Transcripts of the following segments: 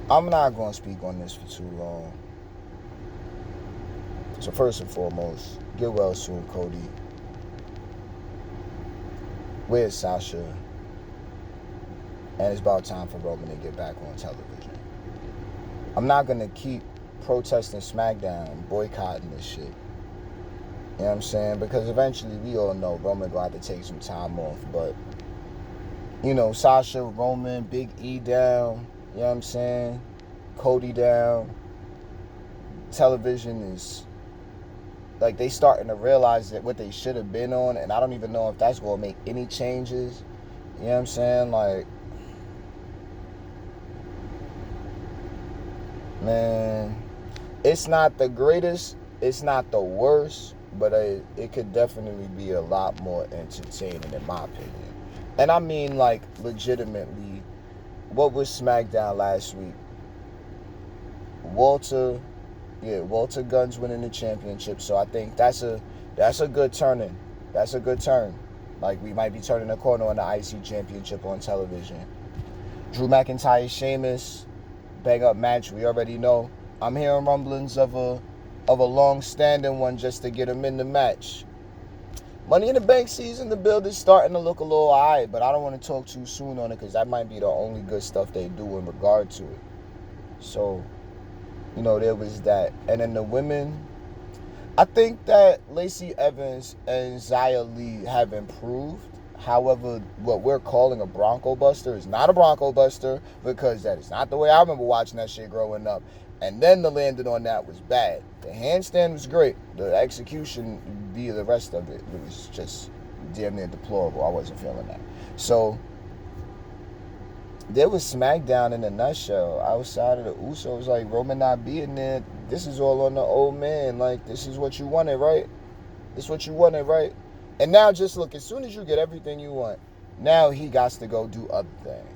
I'm not going to speak on this for too long. So first and foremost, get well soon, Cody. Where's Sasha? And it's about time for Roman to get back on television. I'm not going to keep protesting SmackDown, boycotting this shit. You know what I'm saying? Because eventually we all know Roman going to have to take some time off. But, Sasha, Roman, Big E down. You know what I'm saying? Cody down. Television is, like, they starting to realize that what they should have been on. And I don't even know if that's going to make any changes. You know what I'm saying? Like, man, it's not the greatest. It's not the worst. But it could definitely be a lot more entertaining, in my opinion. And I mean, like, legitimately, what was SmackDown last week? Walter Gunn's winning the championship. So I think that's a good turning. That's a good turn. Like, we might be turning a corner on the IC championship on television. Drew McIntyre, Sheamus, bang up match. We already know. I'm hearing rumblings of a long-standing one just to get him in the match. Money in the Bank season, the build is starting to look a little alright, but I don't want to talk too soon on it because that might be the only good stuff they do in regard to it. So, there was that. And then the women, I think that Lacey Evans and Xia Li have improved. However, what we're calling a Bronco Buster is not a Bronco Buster because that is not the way I remember watching that shit growing up. And then the landing on that was bad. The handstand was great. The execution via the rest of it was just damn near deplorable. I wasn't feeling that. So there was SmackDown in a nutshell. Outside of the Usos, like Roman not being there, this is all on the old man. Like, this is what you wanted, right? This is what you wanted, right? And now just look, as soon as you get everything you want, now he got to go do other things.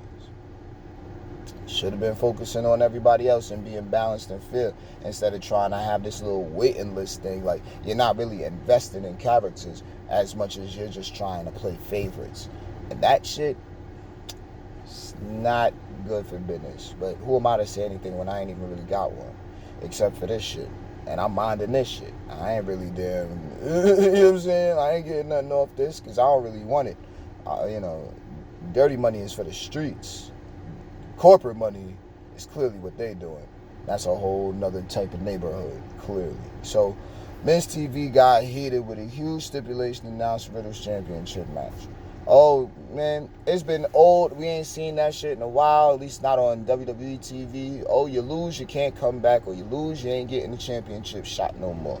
Should have been focusing on everybody else and being balanced and fair instead of trying to have this little waiting list thing. Like, you're not really investing in characters as much as you're just trying to play favorites. And that shit is not good for business. But who am I to say anything when I ain't even really got one? Except for this shit. And I'm minding this shit. I ain't really damn, you know what I'm saying? I ain't getting nothing off this because I don't really want it. Dirty money is for the streets. Corporate money is clearly what they doing. That's a whole nother type of neighborhood, clearly. So, Men's TV got heated with a huge stipulation announced Riddle's championship match. Oh, man, it's been old. We ain't seen that shit in a while, at least not on WWE TV. Oh, you lose, you can't come back, or you lose, you ain't getting the championship shot no more.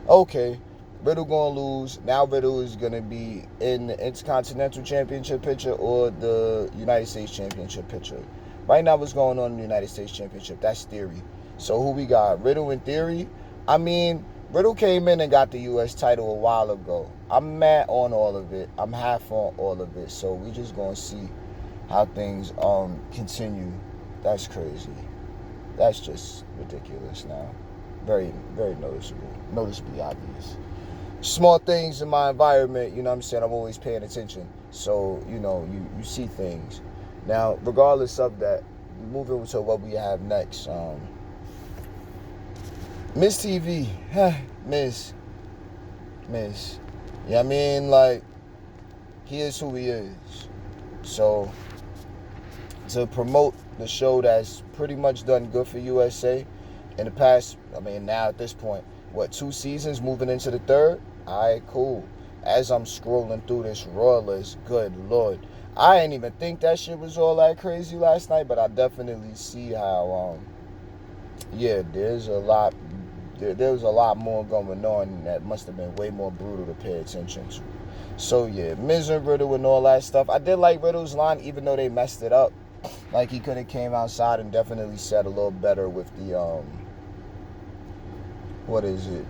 Okay, Riddle gonna lose. Now Riddle is gonna be in the Intercontinental Championship picture or the United States Championship picture. Right now, what's going on in the United States Championship? That's theory. So who we got? Riddle in theory? I mean, Riddle came in and got the U.S. title a while ago. I'm mad on all of it. I'm half on all of it. So we just gonna see how things continue. That's crazy. That's just ridiculous now. Very, very noticeably obvious. Small things in my environment, you know what I'm saying? I'm always paying attention. So, you see things. Now, regardless of that, moving to what we have next. Miss TV. Miss. Yeah, I mean, like, he is who he is. So, to promote the show that's pretty much done good for USA in the past, I mean, now at this point, 2 seasons moving into the third? Alright, cool. As I'm scrolling through this Raw list, good Lord. I didn't even think that shit was all that crazy last night, but I definitely see how, there's a lot, there was a lot more going on that must have been way more brutal to pay attention to. So, yeah, Miz and Riddle and all that stuff. I did like Riddle's line, even though they messed it up. Like, he could have came outside and definitely said a little better with the, what is it?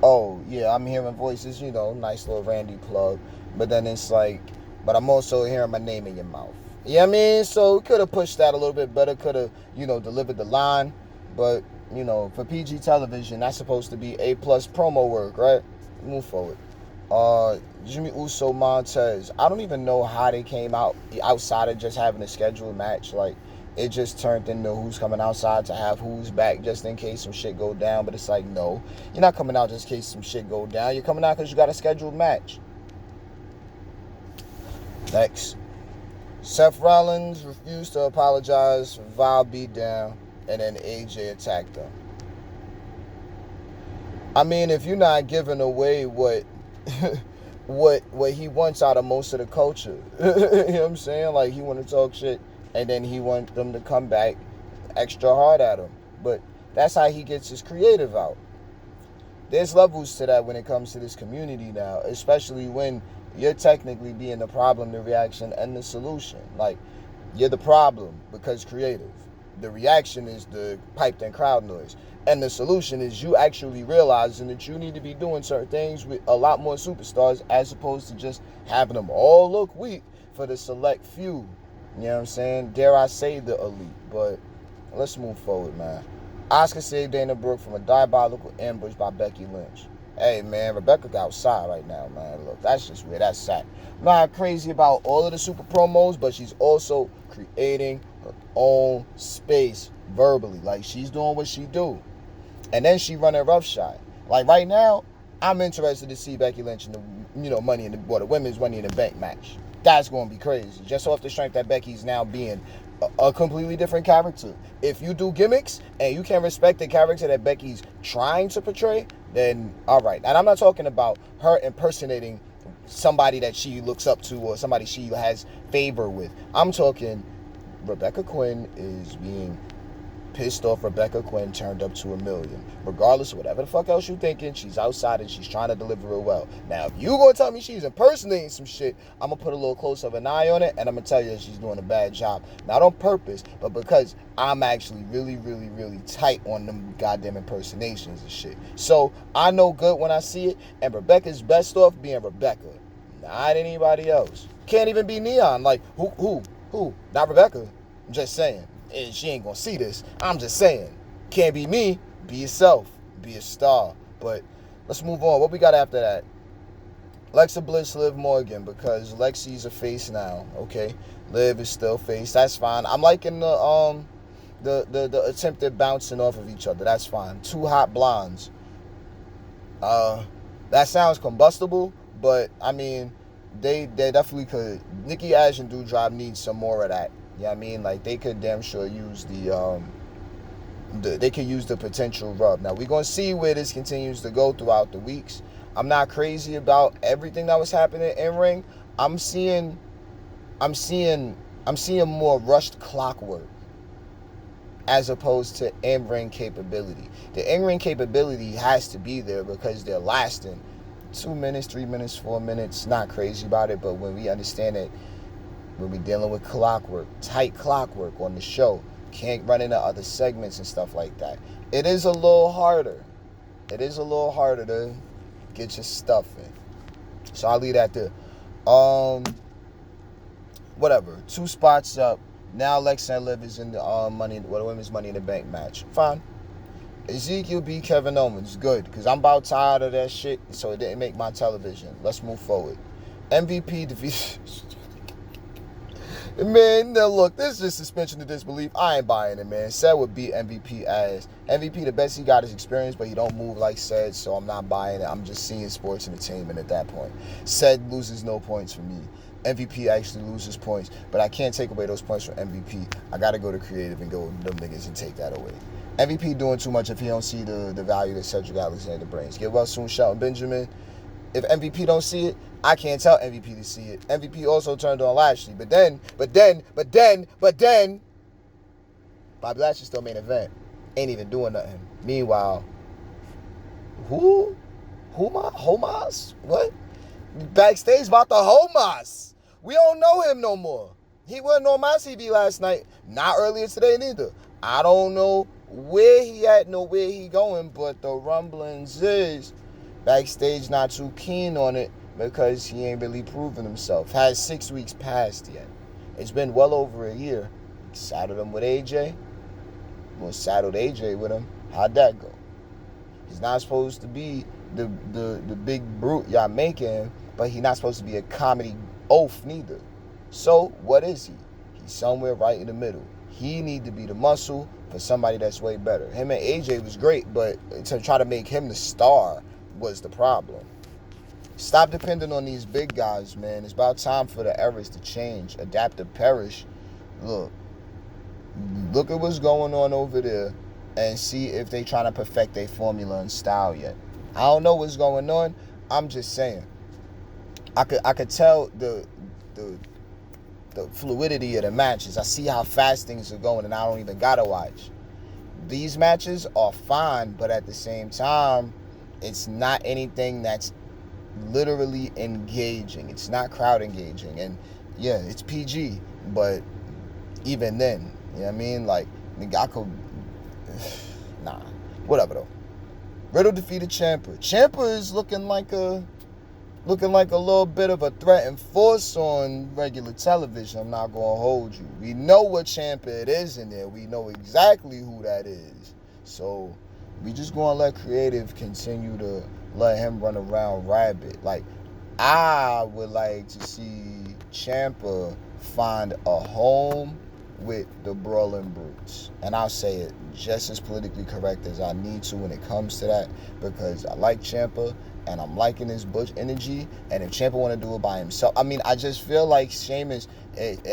Oh, yeah, I'm hearing voices, nice little Randy plug. But then it's like, but I'm also hearing my name in your mouth. You know what I mean? So could have pushed that a little bit better, could have, delivered the line. But, for PG television, that's supposed to be A+ promo work, right? Move forward. Jimmy Uso, Montez. I don't even know how they came out outside of just having a scheduled match. Like, it just turned into who's coming outside to have who's back just in case some shit go down. But it's like, no, you're not coming out just in case some shit go down. You're coming out because you got a scheduled match. Next. Seth Rollins refused to apologize for Val beatdown, and then AJ attacked him. I mean, if you're not giving away what what he wants out of most of the culture, you know what I'm saying? Like, he want to talk shit, and then he want them to come back extra hard at him. But that's how he gets his creative out. There's levels to that when it comes to this community now, especially when you're technically being the problem, the reaction, and the solution. Like, you're the problem because creative. The reaction is the piped in crowd noise. And the solution is you actually realizing that you need to be doing certain things with a lot more superstars as opposed to just having them all look weak for the select few. You know what I'm saying? Dare I say the elite. But let's move forward, man. Asuka saved Dana Brooke from a diabolical ambush by Becky Lynch. Hey, man, Rebecca got outside right now, man. Look, that's just weird. That's sad. I'm not crazy about all of the super promos, but she's also creating her own space verbally. Like, she's doing what she do. And then she running roughshod. Like, right now, I'm interested to see Becky Lynch in the, the women's Money in the Bank match. That's going to be crazy. Just off the strength that Becky's now being a completely different character. If you do gimmicks and you can respect the character that Becky's trying to portray, then all right. And I'm not talking about her impersonating somebody that she looks up to or somebody she has favor with. I'm talking Rebecca Quinn is being pissed off. Rebecca Quinn turned up to 1 million. Regardless of whatever the fuck else you thinking, she's outside and she's trying to deliver it well. Now, if you gonna tell me she's impersonating some shit, I'm gonna put a little closer of an eye on it, and I'm gonna tell you that she's doing a bad job. Not on purpose, but because I'm actually really, really, really tight on them goddamn impersonations and shit. So I know good when I see it, and Rebecca's best off being Rebecca, not anybody else. Can't even be Neon. Like, who? Not Rebecca. I'm just saying. And she ain't gonna see this. I'm just saying. Can't be me. Be yourself. Be a star. But let's move on. What we got after that? Alexa Bliss, Liv Morgan, because Lexi's a face now. Okay, Liv is still face. That's fine. I'm liking the attempted bouncing off of each other. That's fine. Two hot blondes. That sounds combustible, but I mean, they definitely could. Nikki Ash and Doudrop need some more of that. You know what I mean? Like, they could damn sure use they could use the potential rub. Now, we're going to see where this continues to go throughout the weeks. I'm not crazy about everything that was happening in ring. I'm seeing more rushed clockwork as opposed to in-ring capability. The in-ring capability has to be there because they're lasting 2 minutes, 3 minutes, 4 minutes. Not crazy about it, but when we understand it, when we're dealing with clockwork, tight clockwork on the show, can't run into other segments and stuff like that. It is a little harder. It is a little harder to get your stuff in. So I'll leave that there. Whatever. 2 spots up. Now Alexa and Liv is in the women's Money in the Bank match. Fine. Ezekiel beat Kevin Owens. Good. Because I'm about tired of that shit. So it didn't make my television. Let's move forward. MVP defeat. Man, now look, this is just suspension of disbelief. I ain't buying it, man. Seth would beat MVP ass. MVP, the best he got is experience, but he don't move like Seth, so I'm not buying it. I'm just seeing sports entertainment at that point. Seth loses no points for me. MVP actually loses points, but I can't take away those points from MVP. I got to go to creative and go with them niggas and take that away. MVP doing too much if he don't see the value that Cedric Alexander brings. Get well soon, Shelton Benjamin. If MVP don't see it, I can't tell MVP to see it. MVP also turned on Lashley. But then, Bobby Lashley still main event. Ain't even doing nothing. Meanwhile, Homas? What? Backstage about the Homas. We don't know him no more. He wasn't on my TV last night. Not earlier today neither. I don't know where he at, nor where he going, but the rumblings is backstage not too keen on it because he ain't really proven himself. Has 6 weeks passed yet. It's been well over a year. Saddled him with AJ. Well, saddled AJ with him. How'd that go? He's not supposed to be the big brute y'all making, but he's not supposed to be a comedy oaf neither. So, what is he? He's somewhere right in the middle. He need to be the muscle for somebody that's way better. Him and AJ was great, but to try to make him the star was the problem. Stop depending on these big guys, man. It's about time for the eras to change. Adapt or perish. Look at what's going on over there and see if they trying to perfect their formula and style yet. I don't know what's going on. I'm just saying. I could tell the fluidity of the matches. I see how fast things are going, and I don't even gotta watch. These matches are fine, but at the same time, it's not anything that's literally engaging. It's not crowd engaging. And yeah, it's PG, but even then, you know what I mean? Like, I could, nah, whatever though. Riddle defeated Ciampa. Ciampa is looking like a little bit of a threat and force on regular television. I'm not gonna hold you. We know what Ciampa it is in there. We know exactly who that is. So we just gonna let creative continue to let him run around rabbit. Like, I would like to see Ciampa find a home with the Brawling Brutes. And I'll say it just as politically correct as I need to when it comes to that, because I like Ciampa and I'm liking his Butch energy. And if Ciampa want to do it by himself, I mean, I just feel like Sheamus at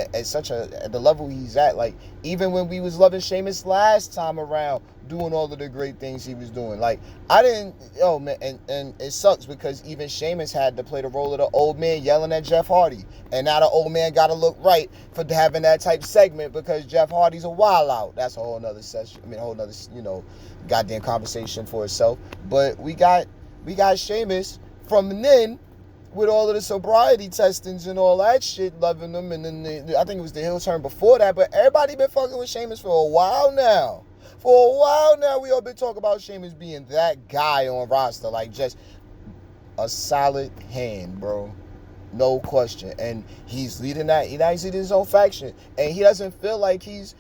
the level he's at, like, even when we was loving Sheamus last time around, doing all of the great things he was doing, like, I didn't, man, and it sucks because even Sheamus had to play the role of the old man yelling at Jeff Hardy, and now the old man got to look right for having that type segment because Jeff Hardy's a wild out. That's a whole nother session. I mean, a whole nother, goddamn conversation for itself. But we got Sheamus from then with all of the sobriety testings and all that shit, loving them. And then I think it was the heel turn before that. But everybody been fucking with Sheamus for a while now. For a while now, we all been talking about Sheamus being that guy on roster. Like, just a solid hand, bro. No question. And he's leading that. He's leading his own faction. And he doesn't feel like he's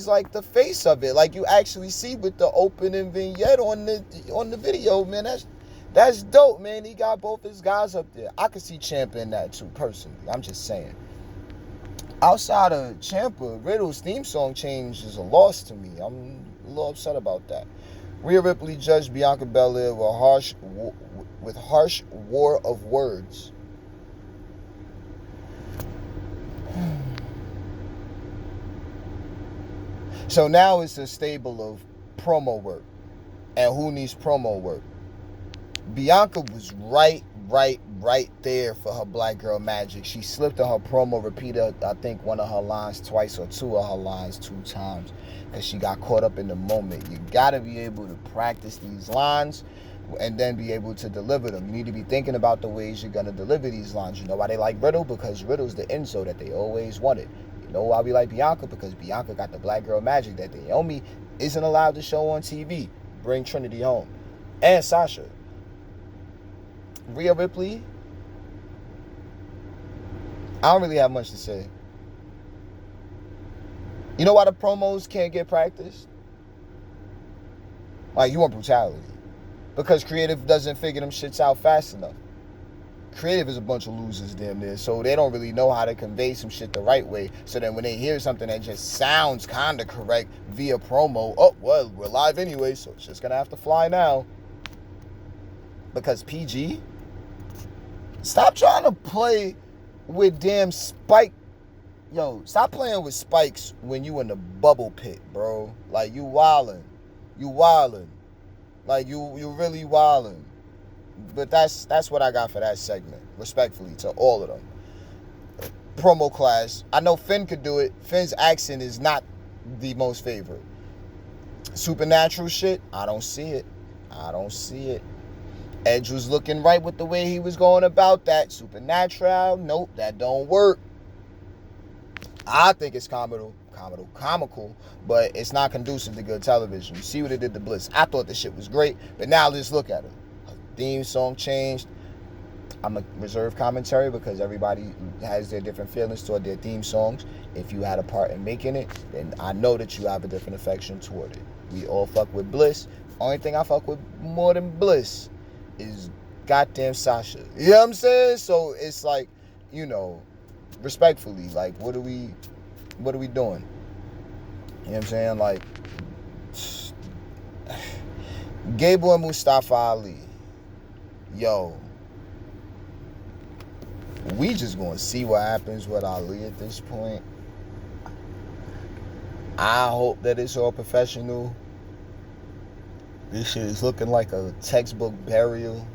like the face of it. Like you actually see with the opening vignette on the video, man. That's dope, man. He got both his guys up there. I could see Ciampa in that too, personally. I'm just saying. Outside of Ciampa, Riddle's theme song change is a loss to me. I'm a little upset about that. Rhea Ripley judged Bianca Belair with harsh war of words. So now it's a stable of promo work. And who needs promo work? Bianca was right there for her black girl magic. She slipped on her promo, repeated, I think, one of her lines twice or two of her lines 2 times because she got caught up in the moment. You got to be able to practice these lines and then be able to deliver them. You need to be thinking about the ways you're going to deliver these lines. You know why they like Riddle? Because Riddle's the insult that they always wanted. You know why we like Bianca? Because Bianca got the black girl magic that Naomi isn't allowed to show on TV. Bring Trinity home. And Sasha. Rhea Ripley, I don't really have much to say. You know why the promos can't get practiced? Like, you want brutality. Because creative doesn't figure them shits out fast enough. Creative is a bunch of losers damn near, so they don't really know how to convey some shit the right way. So then when they hear something that just sounds kind of correct via promo, oh, well, we're live anyway, so it's just going to have to fly now. Because PG... Stop trying to play with damn Spike. Yo, stop playing with spikes when you in the bubble pit, bro. Like, you wildin'. You wildin'. Like, you really wildin'. But that's what I got for that segment. Respectfully to all of them. Promo class. I know Finn could do it. Finn's accent is not the most favorite. Supernatural shit, I don't see it. Edge was looking right with the way he was going about that. Supernatural, nope, that don't work. I think it's comical, but it's not conducive to good television. You see what it did to Bliss. I thought the shit was great, but now just look at it. Her theme song changed. I'm a reserve commentary because everybody has their different feelings toward their theme songs. If you had a part in making it, then I know that you have a different affection toward it. We all fuck with Bliss. Only thing I fuck with more than Bliss is goddamn Sasha. You know what I'm saying? So it's like, respectfully, like, what are we doing? You know what I'm saying? Like, Gable and Mustafa Ali. Yo, we just gonna see what happens with Ali at this point. I hope that it's all professional. This shit is looking like a textbook burial.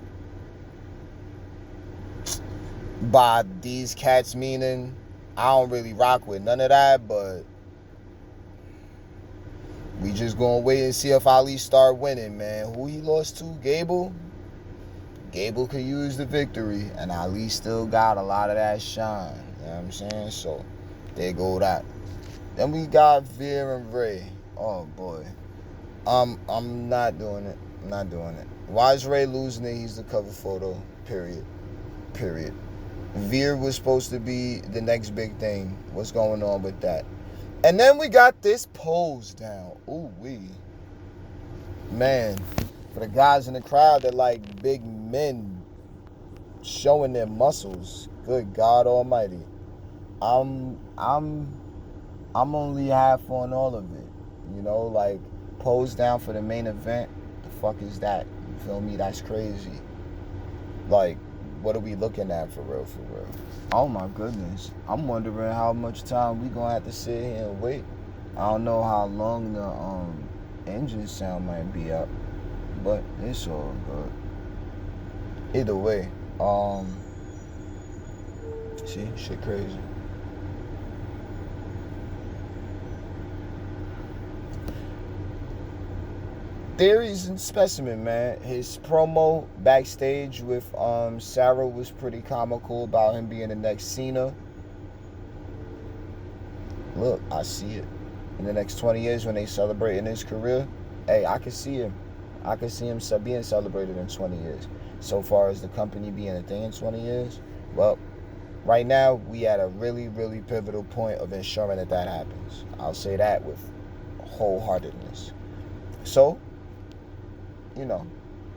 By these cats meaning, I don't really rock with none of that, but we just gonna wait and see if Ali start winning, man. Who he lost to? Gable? Gable could use the victory, and Ali still got a lot of that shine. You know what I'm saying? So, there go that. Then we got Veer and Ray. Oh, boy. I'm not doing it. I'm not doing it. Why is Ray losing it? He's the cover photo. Period. Veer was supposed to be the next big thing. What's going on with that? And then we got this pose down. Ooh wee. Man, for the guys in the crowd that like big men showing their muscles, good God Almighty. I'm only half on all of it. You know, like pose down for the main event. The fuck is that? You feel me? That's crazy. Like, what are we looking at for real? Oh my goodness. I'm wondering how much time we gonna have to sit here and wait. I don't know how long the engine sound might be up, but it's all good. Either way, see, shit crazy. Theories and Specimen, man. His promo backstage with Sarah was pretty comical about him being the next Cena. Look, I see it. In the next 20 years when they celebrating his career, hey, I can see him. I can see him being celebrated in 20 years. So far as the company being a thing in 20 years, well, right now we at a really, really pivotal point of ensuring that happens. I'll say that with wholeheartedness. So, you know,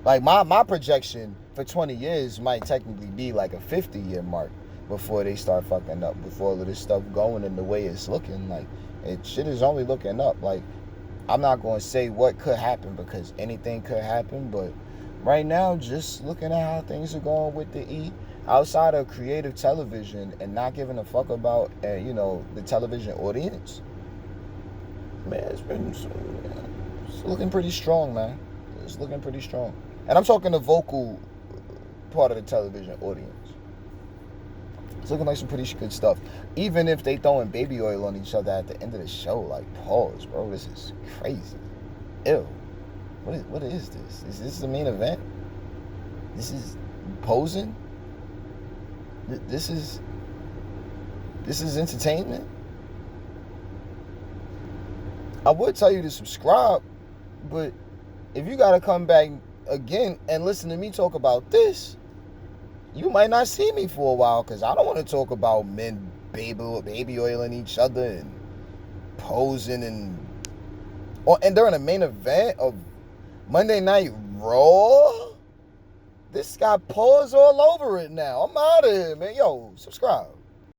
like my projection for 20 years might technically be like a 50-year mark before they start fucking up, before all of this stuff going in the way it's looking. Like, shit is only looking up. Like, I'm not going to say what could happen because anything could happen, but right now, just looking at how things are going with the E, outside of creative television and not giving a fuck about, the television audience, man, it's looking pretty strong, man. It's looking pretty strong. And I'm talking the vocal part of the television audience. It's looking like some pretty good stuff. Even if they throwing baby oil on each other at the end of the show, like, pause, bro. This is crazy. Ew. What is this? Is this the main event? This is posing? This is entertainment? I would tell you to subscribe, but if you gotta come back again and listen to me talk about this, you might not see me for a while, because I don't want to talk about men baby oiling each other and posing and during the main event of Monday Night Raw. This got pause all over it now. I'm out of here, man. Yo, subscribe.